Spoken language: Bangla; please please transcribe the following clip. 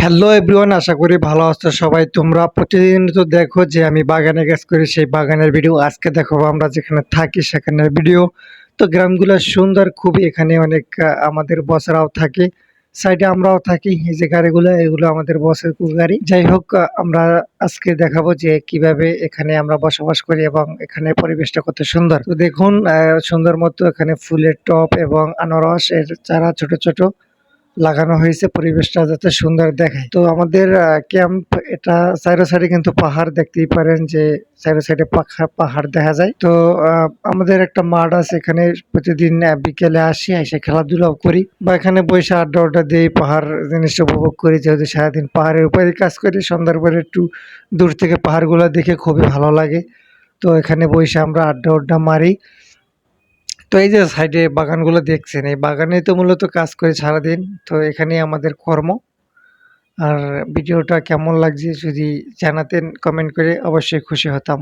হ্যালো এভরিওয়ান, আশা করি ভালো আছো সবাই। তোমরা প্রতিদিন তো দেখো যে আমি বাগানে কাজ করি, সেই বাগানের ভিডিও আজকে দেখাবো। আমরা যেখানে থাকি সেখানের ভিডিও। তো গ্রামগুলো সুন্দর খুবই, এখানে অনেক আমাদের বসরাও থাকে, সাইডে আমরাও থাকি। এই যে গাড়িগুলো, এগুলো আমাদের বসের গাড়ি। যাই হোক, আমরা আজকে দেখাবো যে কিভাবে এখানে আমরা বসবাস করি এবং এখানে পরিবেশটা কত সুন্দর। তো দেখুন, সুন্দর মতো এখানে ফুলের টব এবং আনারস এর চারা ছোট ছোট লাগানো হয়েছে, পরিবেশটা যাতে সুন্দর দেখায়। তো আমাদের ক্যাম্প এটা চারো সাইডে কিন্তু পাহাড়, দেখতেই পারেন যে চারো সাইডে পাহাড় দেখা যায়। তো আমাদের একটা মাঠ আছে, এখানে প্রতিদিন বিকেলে আসি, এসে খেলাধুলাও করি বা এখানে বসে আড্ডা দিই, পাহাড় জিনিসটা উপভোগ করি। যেহেতু সারাদিন পাহাড়ের উপরে কাজ করি, সন্ধ্যার পরে একটু দূর থেকে পাহাড়গুলো দেখে খুবই ভালো লাগে। তো এখানে বসে আমরা আড্ডা মারি। তো এই যে সাইডে বাগানগুলো দেখছেন, এই বাগানে তো মূলত কাজ করে সারাদিন। তো এখানেই আমাদের কর্ম। আর ভিডিওটা কেমন লাগছে যদি জানাতেন কমেন্ট করে, অবশ্যই খুশি হতাম।